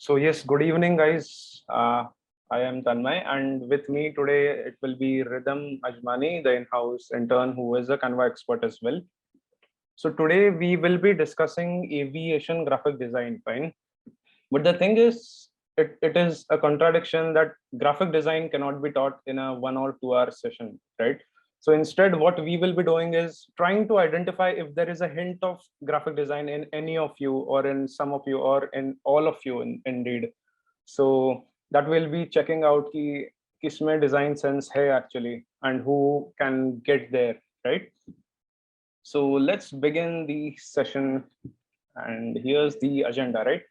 So yes, good evening, guys. I am Tanmay, and with me today it will be Rhythm Ajmani, the in-house intern who is a Canva expert as well. So today we will be discussing aviation graphic design, fine. But the thing is, it is a contradiction that graphic design cannot be taught in a 1 or 2 hour session, right? So instead, what we will be doing is trying to identify if there is a hint of graphic design in any of you, or in some of you, or in all of you, indeed. So that will be checking out ki kisme design sense hai actually, and who can get there, right? So let's begin the session, and here's the agenda, right?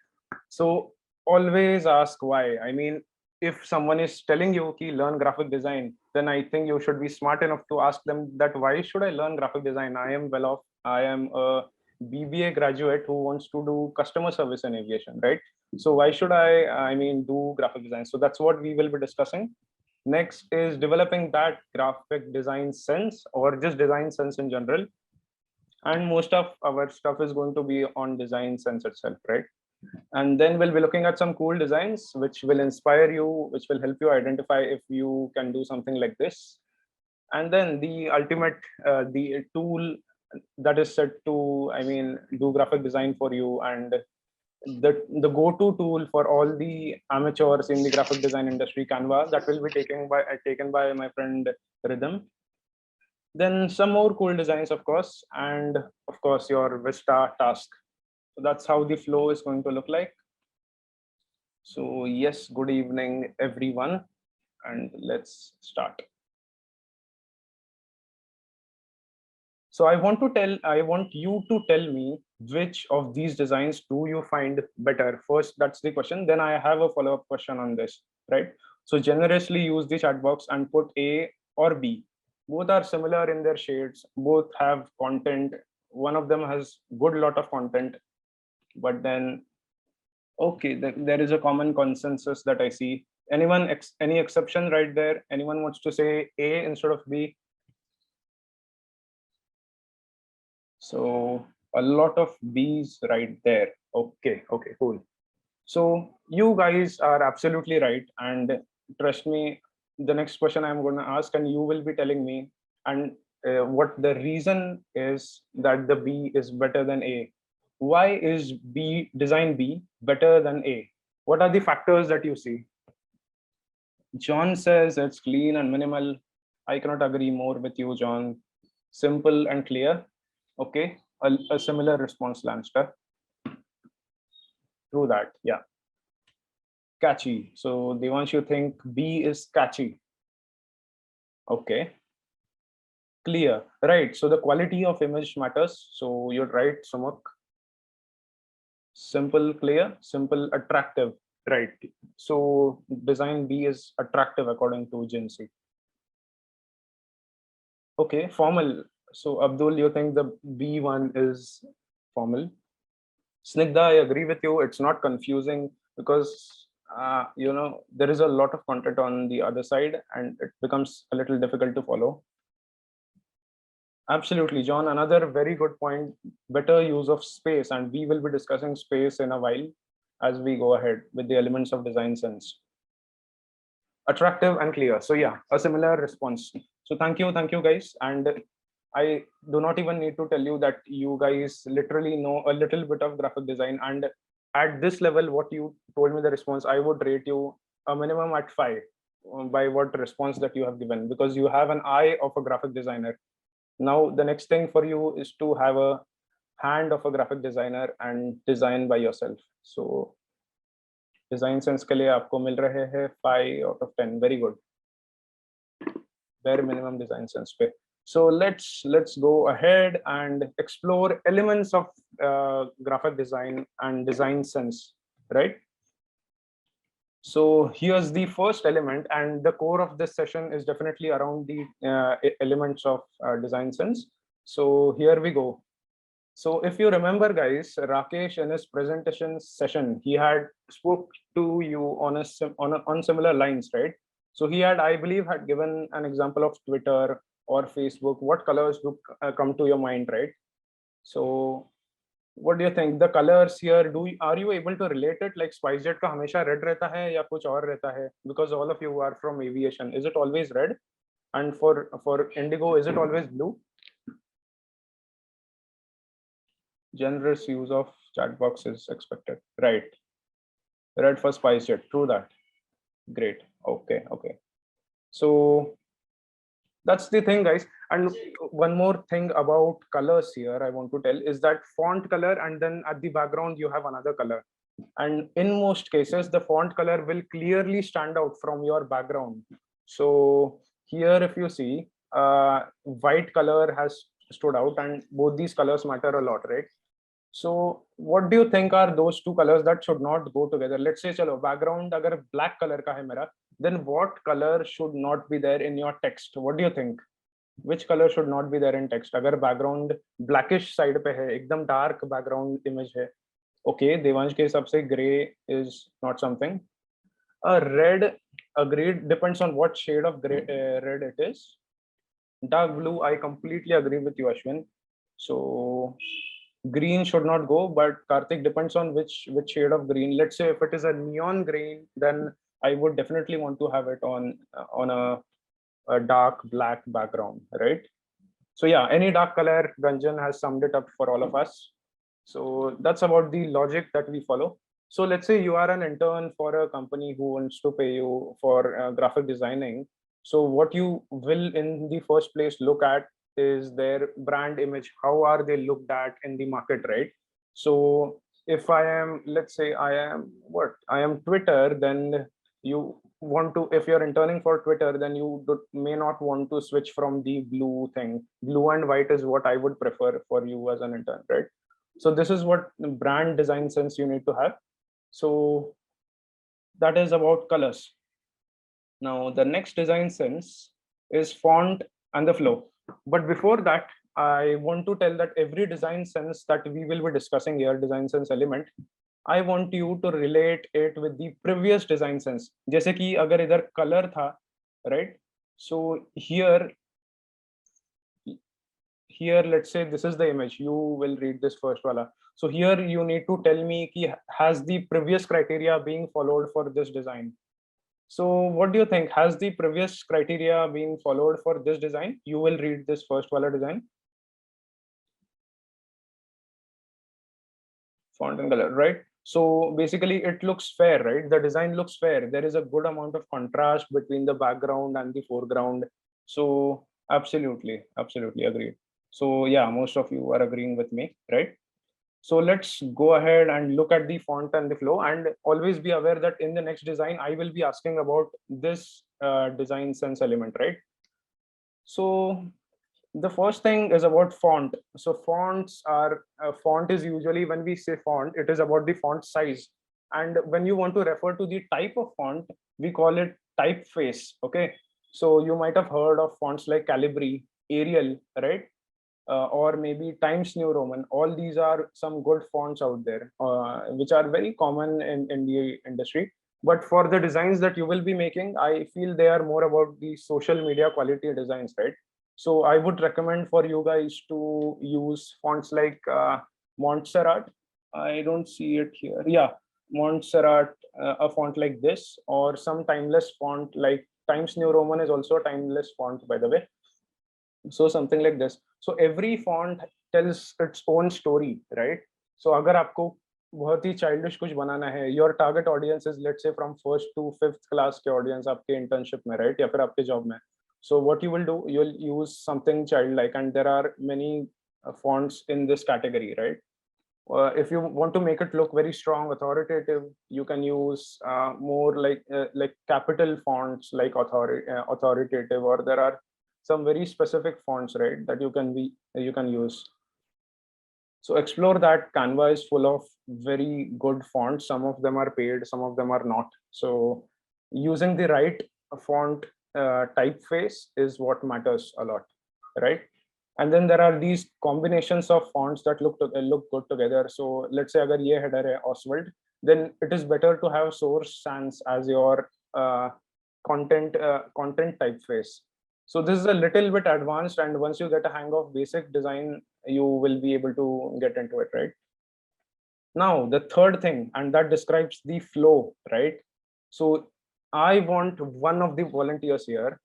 So always ask why. I mean, if someone is telling you ki learn graphic design, then I think you should be smart enough to ask them that why should I learn graphic design? I am well off. I am a BBA graduate who wants to do customer service in aviation, right? So why should I mean, do graphic design? So that's what we will be discussing. Next is developing that graphic design sense, or just design sense in general. And most of our stuff is going to be on design sense itself, right? And then we'll be looking at some cool designs which will inspire you, which will help you identify if you can do something like this. And then the ultimate the tool that is set to, I mean, do graphic design for you, and the go-to tool for all the amateurs in the graphic design industry, Canva, that will be taken by my friend Rhythm. Then some more cool designs, of course, and of course your Vista task. So that's how the flow is going to look like. So yes, good evening, everyone, and let's start. So I want you to tell me which of these designs do you find better. First, that's the question. Then I have a follow-up question on this, right? So generously use the chat box and put A or B. Both are similar in their shades. Both have content. One of them has good lot of content, but then okay, there is a common consensus that I see. Any exception right there? Anyone wants to say A instead of B? So a lot of B's right there. Okay, cool. So you guys are absolutely right. And trust me, the next question I'm going to ask, and you will be telling me, and what the reason is that the B is better than A. Why is design B better than A? What are the factors that you see? John says it's clean and minimal. I cannot agree more with you, John. Simple and clear. Okay, a similar response, Lanster. True that, yeah. Catchy. So Devansh, you think B is catchy? Okay. Clear, right? So the quality of image matters. So you're right, Sumuk. Simple, clear, simple, attractive, right? So design B is attractive according to Jinsi. Okay, formal. So Abdul, you think the B one is formal? Snigdha, I agree with you. It's not confusing because there is a lot of content on the other side, and it becomes a little difficult to follow. Absolutely, John. Another very good point, better use of space. And we will be discussing space in a while as we go ahead with the elements of design sense. Attractive and clear. So yeah, a similar response. So thank you guys. And I do not even need to tell you that you guys literally know a little bit of graphic design. And at this level, what you told me the response, I would rate you a minimum at 5 by what response that you have given, because you have an eye of a graphic designer. Now, the next thing for you is to have a hand of a graphic designer and design by yourself. So design sense के लिए आपको मिल रहे हैं 5 out of 10. Very good. Bare minimum design sense पे. So let's go ahead and explore elements of graphic design and design sense, right? So here's the first element, and the core of this session is definitely around the elements of design sense. So here we go. So if you remember, guys, Rakesh in his presentation session, he had spoke to you on similar lines, right? So he had, I believe, had given an example of Twitter or Facebook. What colors do come to your mind, right? So What do you think? The colors here, are you able to relate it? Like SpiceJet का हमेशा red रहता है या कुछ और रहता है? Because all of you are from aviation. Is it always red? And for Indigo, is it always blue? Generous use of chat box is expected. Right. Red for SpiceJet. True that. Great. Okay. Okay. So that's the thing, guys. And one more thing about colors here I want to tell is that font color, and then at the background you have another color, and in most cases the font color will clearly stand out from your background. So here if you see, white color has stood out, and both these colors matter a lot, right? So what do you think are those two colors that should not go together? Let's say chalo background agar black color ka hai mera, then what color should not be there in your text? What do you think? Which color should not be there in text? Agar background blackish side pe hai, ekdam dark background image hai, okay, Devansh ke hisab se gray is not something. Red, agreed, depends on what shade of gray, red it is. Dark blue, I completely agree with you, Ashwin. So green should not go, but Karthik, depends on which shade of green. Let's say if it is a neon green, then I would definitely want to have it on a dark black background, right? So yeah, any dark color, Ranjan has summed it up for all of us. So that's about the logic that we follow. So let's say you are an intern for a company who wants to pay you for graphic designing. So what you will in the first place look at is their brand image. How are they looked at in the market, right? So if I am, let's say I am Twitter, then you want to, if you're interning for Twitter, then you may not want to switch from the blue thing. Blue and white is what I would prefer for you as an intern, right? So this is what brand design sense you need to have. So that is about colors. Now the next design sense is font and the flow. But before that, I want to tell that every design sense that we will be discussing here, design sense element, I want you to relate it with the previous design sense. जैसे कि अगर इधर color था, right? So here let's say this is the image. You will read this first wala. So here you need to tell me ki has the previous criteria being followed for this design. So what do you think? Has the previous criteria been followed for this design? You will read this first wala design. Font and color, right? So basically it looks fair, right? The design looks fair. There is a good amount of contrast between the background and the foreground. So absolutely agreed. So yeah, most of you are agreeing with me, right? So let's go ahead and look at the font and the flow, and always be aware that in the next design I will be asking about this design sense element, right? So the first thing is about font. So fonts are font is usually, when we say font, it is about the font size, and when you want to refer to the type of font, we call it typeface. Okay, so you might have heard of fonts like Calibri, Arial, right? Or maybe Times New Roman. All these are some good fonts out there, which are very common in the industry. But for the designs that you will be making, I feel they are more about the social media quality designs, right? So I would recommend for you guys to use fonts like Montserrat. I don't see it here. Yeah, Montserrat, a font like this, or some timeless font like Times New Roman is also a timeless font, by the way. So something like this. So every font tells its own story, right? So अगर आपको बहुत ही childish कुछ बनाना है, your target audience is let's say from first to fifth class के audience आपके internship में, right? या फिर आपके job में. So what you will do, you will use something childlike, and there are many fonts in this category, right? If you want to make it look very strong, authoritative, you can use more like capital fonts, like authoritative, or there are some very specific fonts, right, that you can use. So explore that. Canva is full of very good fonts. Some of them are paid, some of them are not. So using the right font typeface is what matters a lot, right? And then there are these combinations of fonts that look good together. So let's say agar ye header hai Oswald, then it is better to have Source Sans as your content typeface. So this is a little bit advanced, and once you get a hang of basic design, you will be able to get into it, right? Now the third thing, and that describes the flow, right? So I want one of the volunteers here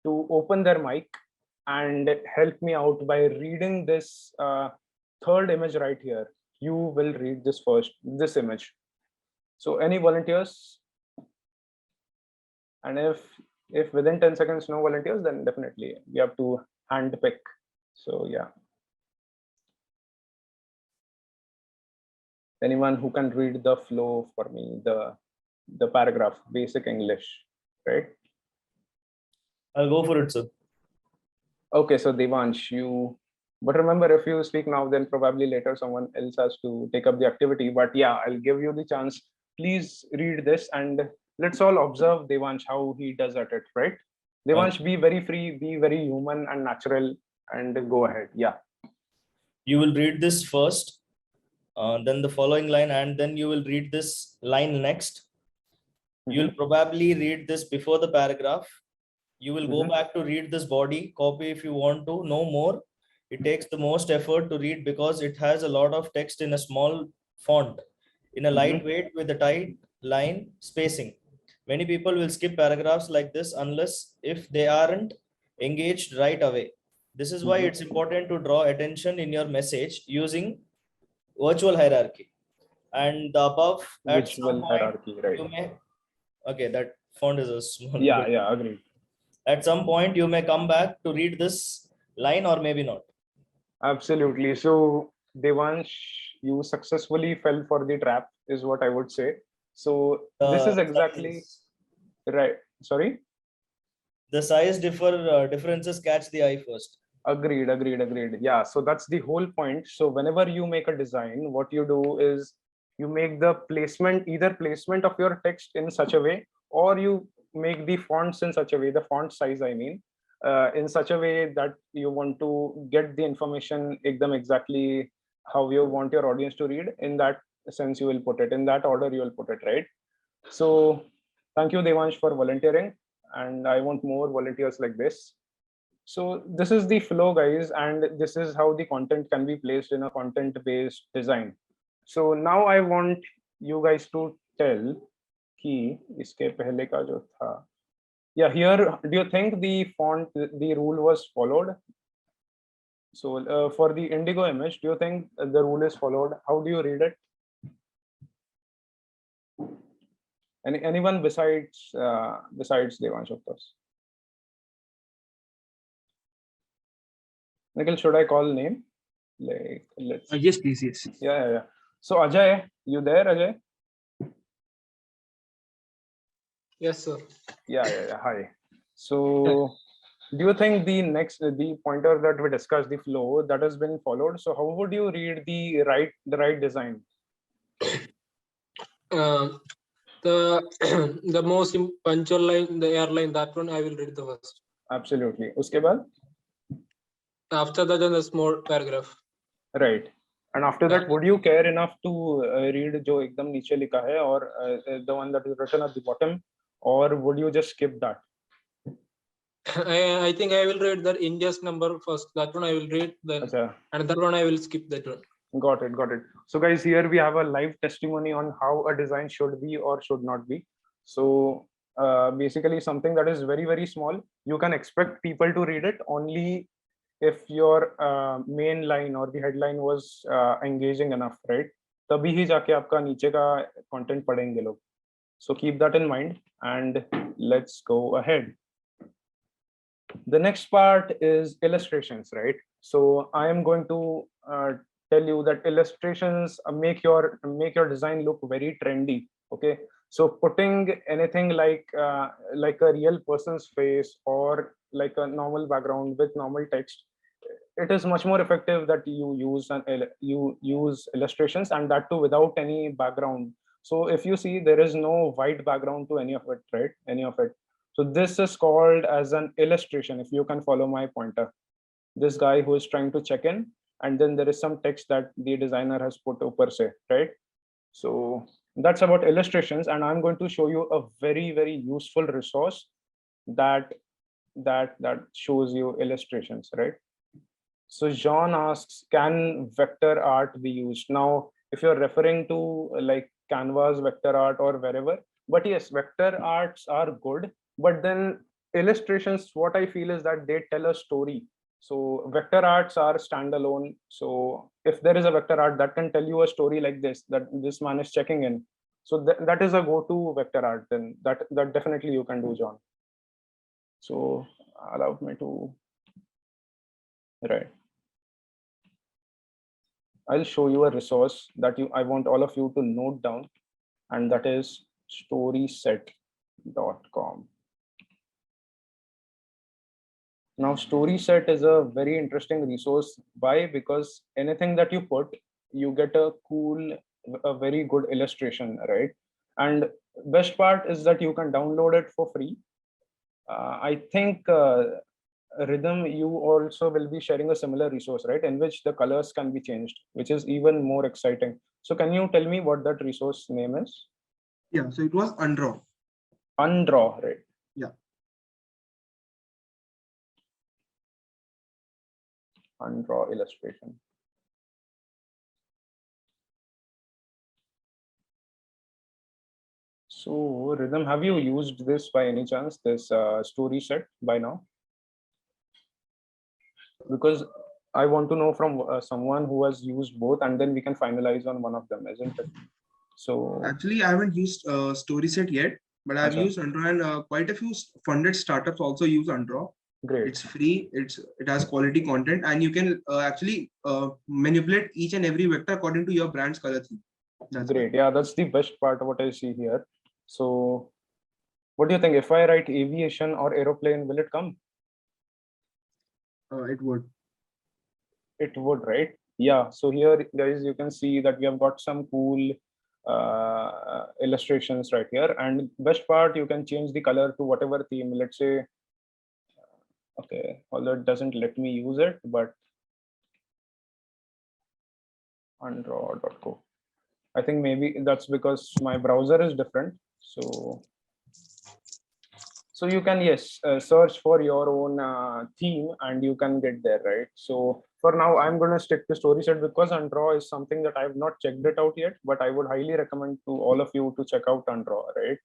to open their mic and help me out by reading this third image right here. You will read this image. So any volunteers? And if within 10 seconds no volunteers, then definitely we have to hand pick. So yeah. Anyone who can read the flow for me, the paragraph, basic English, right? I'll go for it, sir. Okay, so Devansh, but remember, if you speak now, then probably later someone else has to take up the activity. But yeah, I'll give you the chance. Please read this and let's all observe Devansh, how he does at it, right? Devansh, be very free, be very human and natural, and go ahead. Yeah. You will read this first, then the following line, and then you will read this line next. You'll probably read this before the paragraph. You will go back to read this body, copy if you want to know more. It takes the most effort to read because it has a lot of text in a small font, in a lightweight with a tight line spacing. Many people will skip paragraphs like this unless if they aren't engaged right away. This is why it's important to draw attention in your message using virtual hierarchy. And the above, at some Visual point, hierarchy, right? you may, okay, that font is a small Yeah, bit. yeah, agreed. At some point, you may come back to read this line or maybe not. Absolutely. So Devansh, you successfully fell for the trap, is what I would say. So this is exactly right. Sorry. The size differences catch the eye first. Agreed, agreed, agreed. Yeah, so that's the whole point. So whenever you make a design, what you do is you make the placement, either placement of your text in such a way, or you make the fonts in such a way, the font size, I mean, in such a way that you want to get the information exactly how you want your audience to read. In that sense, you will put it in that order, you will put it, right? So thank you, Devansh, for volunteering. And I want more volunteers like this. So this is the flow, guys, and this is how the content can be placed in a content-based design. So now I want you guys to tell कि इसके पहले का जो था. Yeah, here, do you think the font, the rule was followed? So for the indigo image, do you think the rule is followed? How do you read it? Anyone besides Devansh, of course. Nikhil, should I call name? Like, let's. Yes, please. Yes. Yeah. So Ajay, you there, Ajay? Yes, sir. Yeah. Hi. So do you think the pointer that we discussed, the flow, that has been followed? So how would you read the right design? The most punctual line, the airline, that one I will read the first. Absolutely. Uske baad? After that, then the small paragraph. Right. And after that, would you care enough to read jo ekdam niche likha hai, or the one that is written at the bottom, or would you just skip that? I think I will read the India's number first. That one I will read, then Achha. And that one I will skip that one. Got it. So guys, here we have a live testimony on how a design should be or should not be. So basically something that is very, very small, you can expect people to read it only if your main line or the headline was engaging enough, right? तभी ही जाके आपका नीचे का content पढ़ेंगे लोग. So keep that in mind and let's go ahead. The next part is illustrations, right? So I am going to tell you that illustrations make your design look very trendy. Okay, so putting anything like a real person's face or like a normal background with normal text, it is much more effective that you use illustrations, and that too without any background. So if you see, there is no white background to any of it, right? Any of it. So this is called as an illustration. If you can follow my pointer, this guy who is trying to check in, and then there is some text that the designer has put upar se, right? So that's about illustrations, and I'm going to show you a very, very useful resource that shows you illustrations, right? So John asks, can vector art be used? Now, if you're referring to like Canva's vector art or wherever. But yes, vector arts are good, but then illustrations, what I feel is that they tell a story. So vector arts are standalone. So if there is a vector art that can tell you a story like this, that this man is checking in, so that is a go-to vector art, then that definitely you can do, John. So allow me to, right. I'll show you a resource that I want all of you to note down, and that is storyset.com. Now, StorySet is a very interesting resource. Why? Because anything that you put, you get a very good illustration, right? And best part is that you can download it for free. I think Rhythm, you also will be sharing a similar resource, right? In which the colors can be changed, which is even more exciting. So can you tell me what that resource name is? Yeah, so it was Undraw. Undraw, right? Yeah. Undraw illustration. So Rhythm, have you used this by any chance, this StorySet by now? Because I want to know from someone who has used both, and then we can finalize on one of them, isn't it? So Actually, I haven't used StorySet yet, but I've used Undraw, and quite a few funded startups also use Undraw. Great. It's free. It has quality content, and you can actually manipulate each and every vector according to your brand's color theme. That's great. Yeah, that's the best part of what I see here. So what do you think? If I write aviation or aeroplane, will it come? It would. It would, right? Yeah. So here, guys, you can see that we have got some cool illustrations right here. And best part, you can change the color to whatever theme. Let's say, okay, although it doesn't let me use it, but undraw.co. I think maybe that's because my browser is different. So you can, yes, search for your own theme and you can get there, right? So for now, I'm going to stick to StorySet because Undraw is something that I've not checked it out yet, but I would highly recommend to all of you to check out Undraw, right?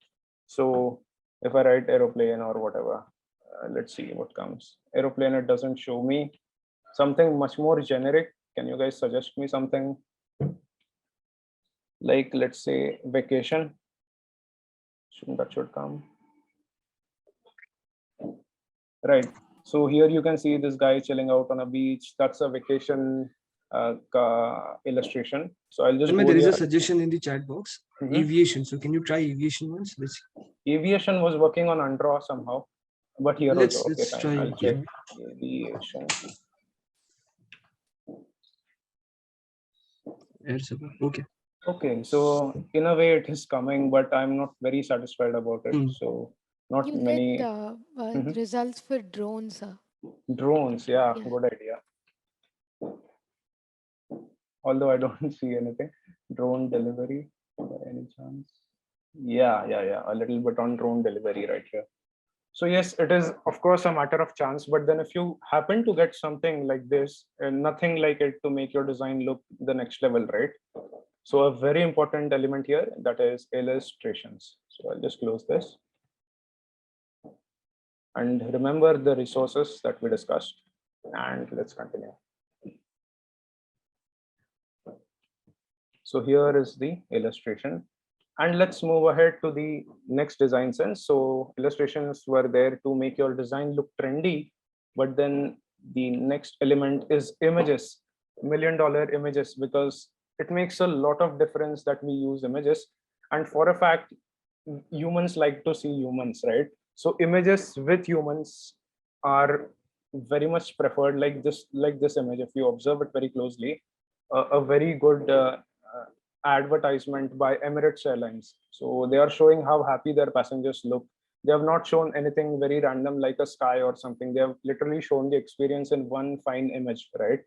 So if I write aeroplane or whatever, let's see what comes. Aeroplane, it doesn't show me. Something much more generic. Can you guys suggest me something? Like, let's say vacation. That should come. Right. So here you can see this guy chilling out on a beach. That's a vacation illustration. So I'll just. There is a suggestion in the chat box. Aviation. So can you try aviation once? Aviation was working on Undraw somehow, but here let's try. I'll check aviation. Okay. Okay. So in a way, it is coming, but I'm not very satisfied about it. So. Not you many get results for drones. Drones, yeah, good idea. Although I don't see anything. Drone delivery, by any chance? Yeah, a little bit on drone delivery right here. So yes, it is of course a matter of chance, but then if you happen to get something like this and nothing like it to make your design look the next level, right? So a very important element here, that is illustrations. So I'll just close this. And remember the resources that we discussed, and let's continue. So here is the illustration, and let's move ahead to the next design sense. So illustrations were there to make your design look trendy, but then the next element is images, $1 million images, because it makes a lot of difference that we use images. And for a fact, humans like to see humans, right? So images with humans are very much preferred, like this image. If you observe it very closely, a very good advertisement by Emirates Airlines. So they are showing how happy their passengers look. They have not shown anything very random like a sky or something. They have literally shown the experience in one fine image, right?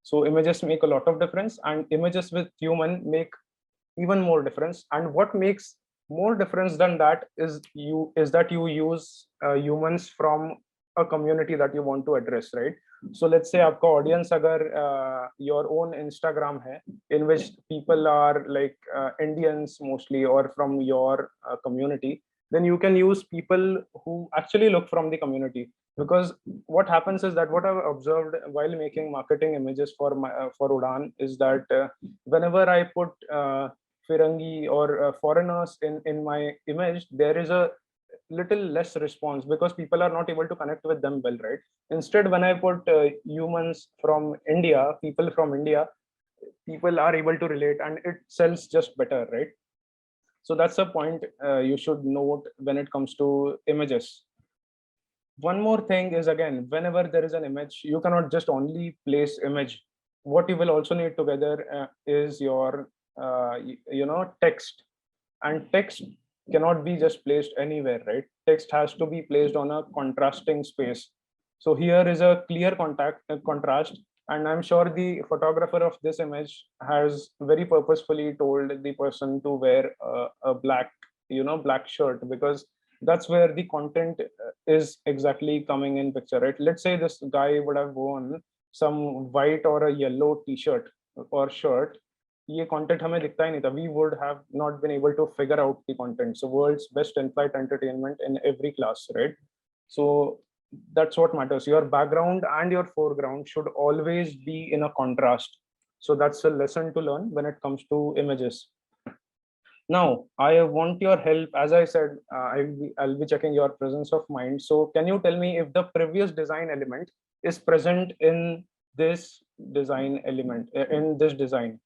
So images make a lot of difference, and images with human make even more difference. And what makes more difference than that is that you use humans from a community that you want to address, right? So let's say आपका audience अगर your own Instagram है, in which people are like Indians mostly or from your community, then you can use people who actually look from the community. Because what happens is that what I've observed while making marketing images for for Udaan is that whenever I put Firangi or foreigners in my image, there is a little less response because people are not able to connect with them well, right? Instead, when I put humans from India, people from India, people are able to relate and it sells just better, right? So that's a point you should note when it comes to images. One more thing is, again, whenever there is an image, you cannot just only place image. What you will also need together is your text. And text cannot be just placed anywhere, right? Text has to be placed on a contrasting space. So here is a clear contrast, and I'm sure the photographer of this image has very purposefully told the person to wear a black black shirt, because that's where the content is exactly coming in picture, right? Let's say this guy would have worn some white or a yellow t-shirt or shirt, ये content हमें दिखता ही नहीं था, we would have not been able to figure out the content. So world's best in-flight entertainment in every class, right? So that's what matters. Your background and your foreground should always be in a contrast. So that's a lesson to learn when it comes to images. Now, I want your help. As I said, I'll be checking your presence of mind. So can you tell me if the previous design element is present in this design element, in this design?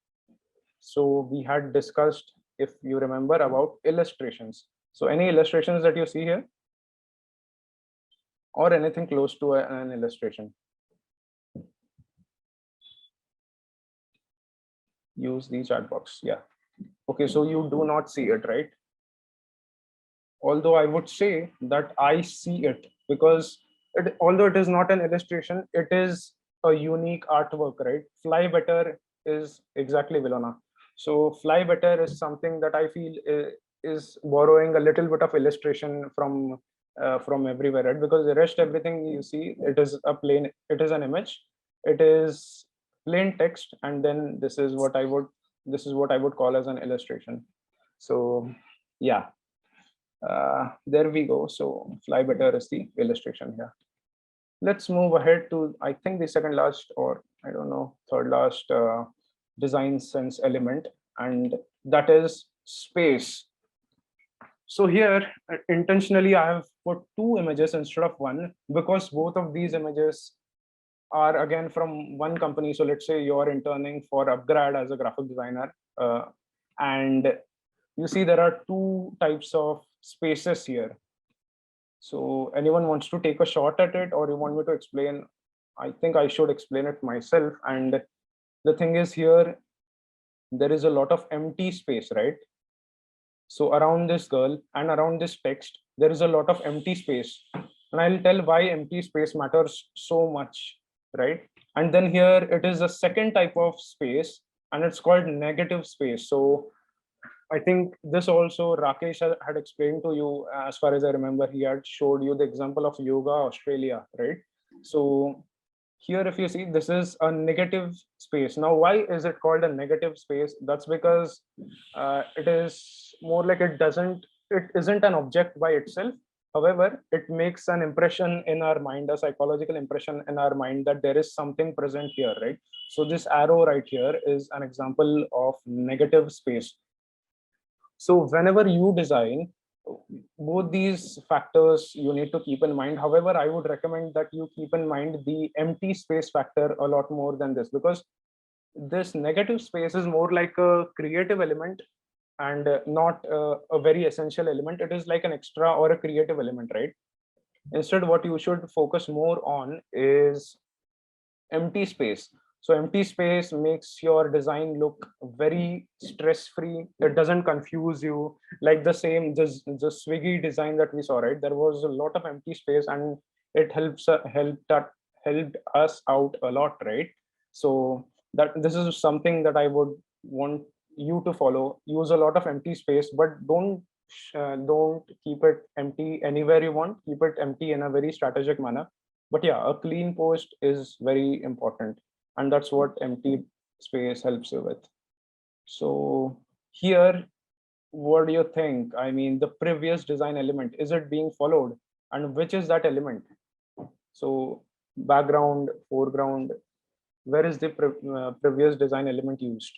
So we had discussed, if you remember, about illustrations. So any illustrations that you see here? Or anything close to an illustration? Use the chat box. Yeah. Okay, so you do not see it, right? Although I would say that I see it, because although it is not an illustration, it is a unique artwork, right? Fly Better is exactly Vilona. So Fly Better is something that I feel is borrowing a little bit of illustration from everywhere, right? Because the rest everything you see, it is an image, it is plain text, and then this is what I would call as an illustration. So yeah, there we go. So Fly Better is the illustration here. Let's move ahead to, I think, the second last, or I don't know, third last design sense element, and that is space. So here, intentionally, I have put two images instead of one, because both of these images are again from one company. So let's say you're interning for upgrad as a graphic designer, and you see there are two types of spaces here. So anyone wants to take a shot at it, or you want me to explain? I think I should explain it myself. And the thing is, here there is a lot of empty space, right? So around this girl and around this text, there is a lot of empty space, and I'll tell why empty space matters so much, right? And then here it is a second type of space, and it's called negative space. So I think this also Rakesh had explained to you, as far as I remember. He had showed you the example of Yoga Australia, right? So here, if you see, this is a negative space. Now, why is it called a negative space? That's because it is more like it isn't an object by itself. However, it makes an impression in our mind, a psychological impression in our mind, that there is something present here, right? So this arrow right here is an example of negative space. So whenever you design, both these factors you need to keep in mind. However, I would recommend that you keep in mind the empty space factor a lot more than this, because this negative space is more like a creative element and not a very essential element. It is like an extra or a creative element, right? Instead, what you should focus more on is empty space. So empty space makes your design look very stress-free. It doesn't confuse you. Like the Swiggy design that we saw, right? There was a lot of empty space, and it helped us out a lot, right? So that this is something that I would want you to follow. Use a lot of empty space, but don't keep it empty anywhere you want. Keep it empty in a very strategic manner. But yeah, a clean post is very important, and that's what empty space helps you with. So here, what do you think? I mean, the previous design element, is it being followed? And which is that element? So background, foreground, where is the previous design element used?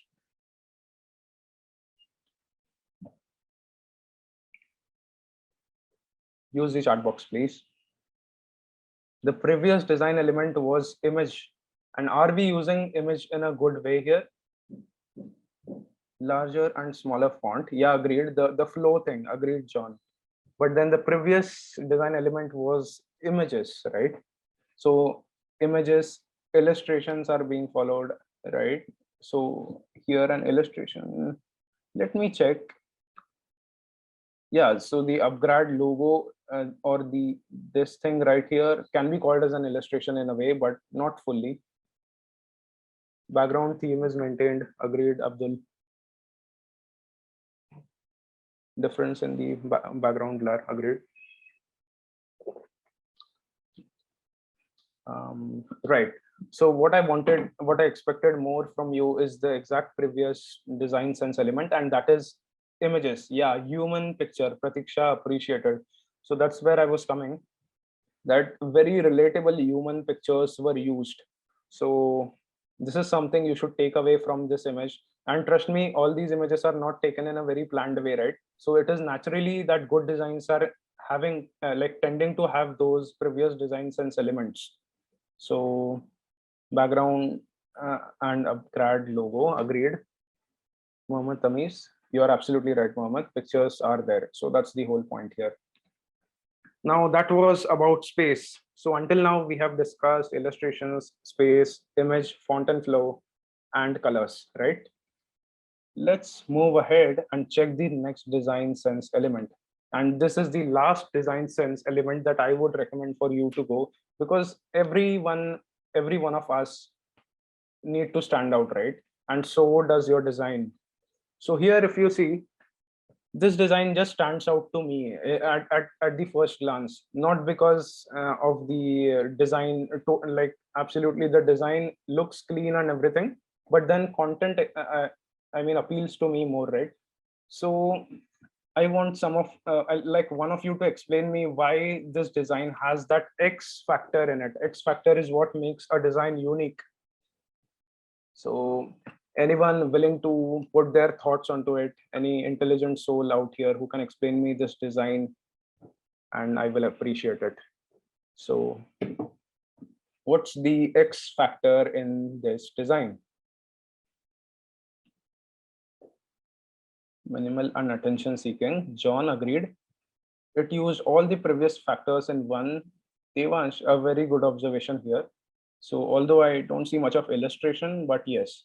Use the chat box, please. The previous design element was image. And are we using image in a good way here? Larger and smaller font. Yeah, agreed. The flow thing, agreed, John. But then the previous design element was images, right? So images, illustrations are being followed, right? So here an illustration. Let me check. Yeah, so the upgrade logo or this thing right here can be called as an illustration in a way, but not fully. Background theme is maintained. Agreed, Abdul. Difference in the background blur. Agreed. Right. So what I expected more from you is the exact previous design sense element, and that is images. Yeah, human picture. Pratiksha appreciated. So that's where I was coming. That very relatable human pictures were used. So this is something you should take away from this image. And trust me, all these images are not taken in a very planned way, right? So it is naturally that good designs are having like tending to have those previous design sense elements. So background and upgrade logo, agreed. Mohammed Tamis, you are absolutely right, Mohammed. Pictures are there. So that's the whole point here. Now that was about space. So until now we have discussed illustrations, space, image, font and flow, and colors, right? Let's move ahead and check the next design sense element. And this is the last design sense element that I would recommend for you to go, because every one of us need to stand out, right? And so does your design. So here, if you see, this design just stands out to me at the first glance, not because of the design, like absolutely the design looks clean and everything, but then content, I mean, appeals to me more, right? So I want like one of you to explain me why this design has that X factor in it. X factor is what makes a design unique. So anyone willing to put their thoughts onto it, any intelligent soul out here who can explain me this design, and I will appreciate it. So what's the X factor in this design? Minimal and attention seeking. John agreed. It used all the previous factors in one. Devansh, a very good observation here. So although I don't see much of illustration, but yes,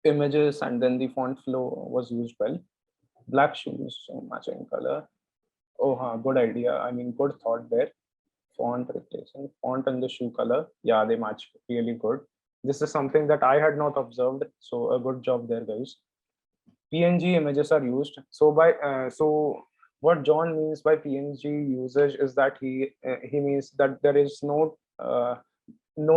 images and then the font flow was used well. Black shoes, so matching color. Oh, good idea. I mean, good thought there. Font replacing font and the shoe color. Yeah, they match really good. This is something that I had not observed. So a good job there, guys. PNG images are used. So so what John means by PNG usage is that he means that there is no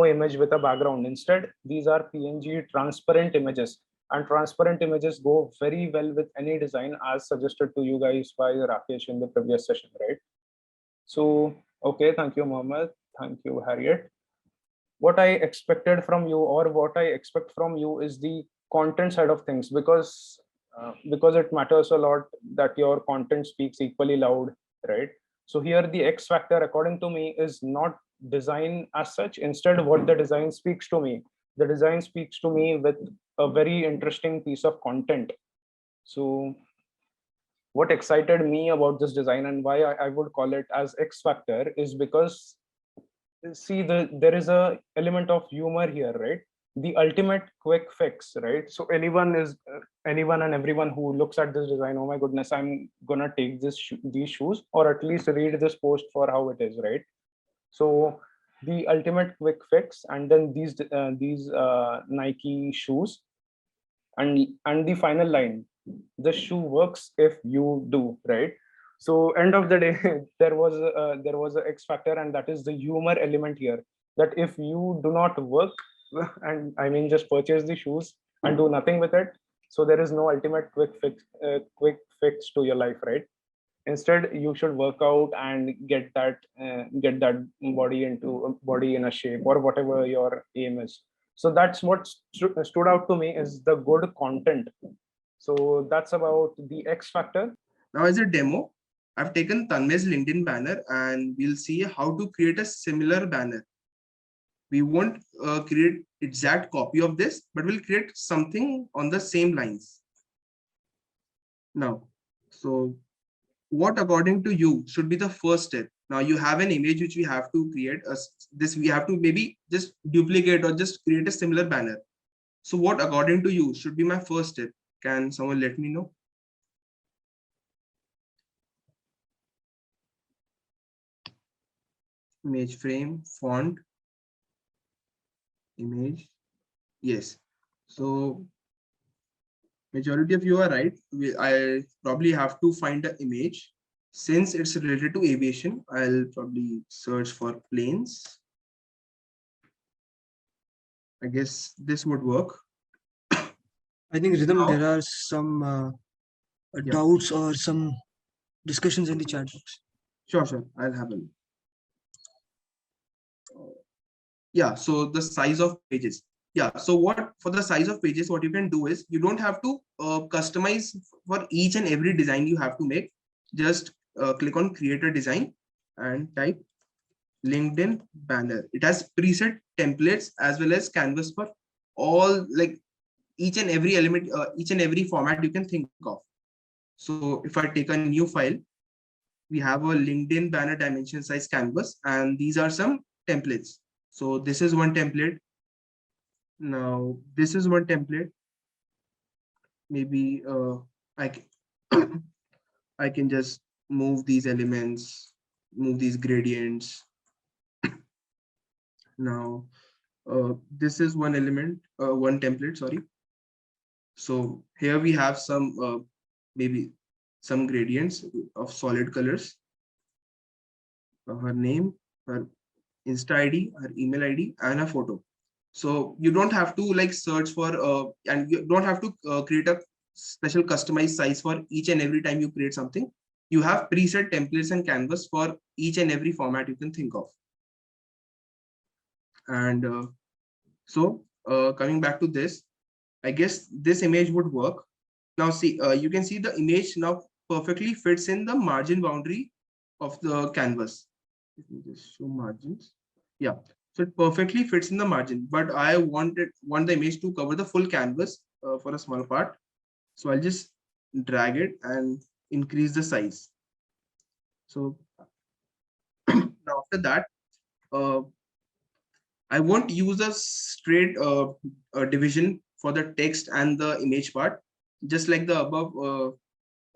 image with a background. Instead, these are PNG transparent images, and transparent images go very well with any design, as suggested to you guys by Rakesh in the previous session, right? So okay, thank you, Mohammed. Thank you, Harriet. What I expected from you, or what I expect from you, is the content side of things, because it matters a lot that your content speaks equally loud, right? So here the X factor, according to me, is not design as such. Instead, what the design speaks to me, the design speaks to me with a very interesting piece of content. So what excited me about this design, and why I would call it as X factor, is because see, there is a element of humor here, right? The ultimate quick fix, right? So anyone and everyone who looks at this design, oh my goodness, I'm gonna take these shoes, or at least read this post for how it is, right? So the ultimate quick fix, and then these Nike shoes, and the final line, the shoe works if you do, right? So end of the day, there was a X factor, and that is the humor element here. That if you do not work, and I mean just purchase the shoes and do nothing with it, so there is no ultimate quick fix to your life, right? Instead, you should work out and get that body in a shape, or whatever your aim is. So that's what stood out to me is the good content. So that's about the X factor. Now, as a demo, I've taken Tanmay's LinkedIn banner and we'll see how to create a similar banner. We won't create exact copy of this, but we'll create something on the same lines. Now, so what according to you should be the first step? Now you have an image which we have to create. We have to maybe just duplicate or just create a similar banner. So what according to you should be my first step? Can someone let me know? Image frame, font, image. Yes. So majority of you are right. I probably have to find an image. Since it's related to aviation, I'll probably search for planes. I guess this would work. I think Rhythm, Now- there are some Yeah. doubts or some discussions in the chat box. Sure. I'll have a look. Yeah, so the size of pages. Yeah, so what for the size of pages, what you can do is you don't have to customize for each and every design you have to make. Just click on create a design and type LinkedIn banner. It has preset templates as well as canvas for all, like each and every element, each and every format you can think of. So if I take a new file, we have a LinkedIn banner dimension size canvas, and these are some templates. So this is one template. Now this is one template. Maybe I can I can just move these elements, move these gradients. Now this is one element, one template, sorry. So here we have some maybe some gradients of solid colors. Her name, her Insta ID, her email ID, and a photo. So you don't have to like search for and you don't have to create a special customized size for each and every time you create something. You have preset templates and canvas for each and every format you can think of. And coming back to this, I guess this image would work. Now see, you can see the image now perfectly fits in the margin boundary of the canvas. Let me just show margins. Yeah, so it perfectly fits in the margin, but I want the image to cover the full canvas for a small part. So I'll just drag it and increase the size. So now after that, I won't use a straight division for the text and the image part. Just like the above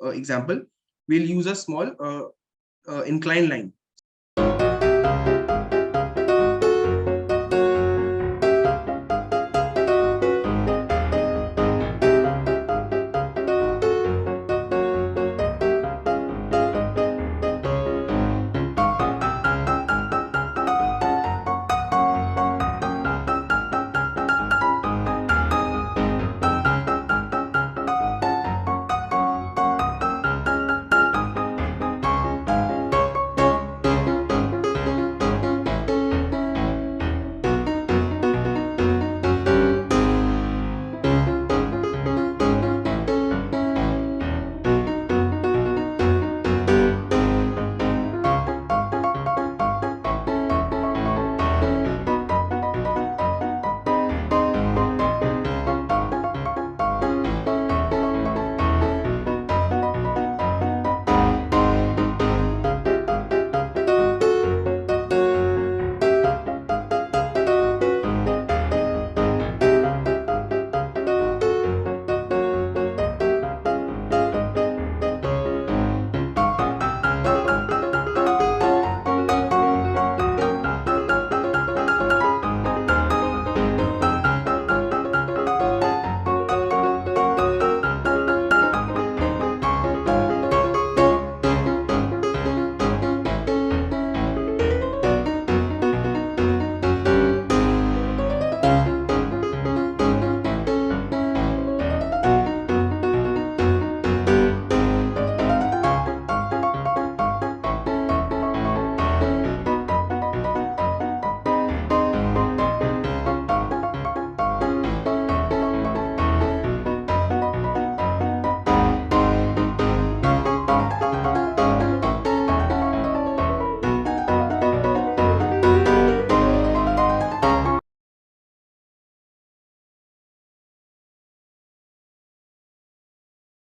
example, we'll use a small inclined line.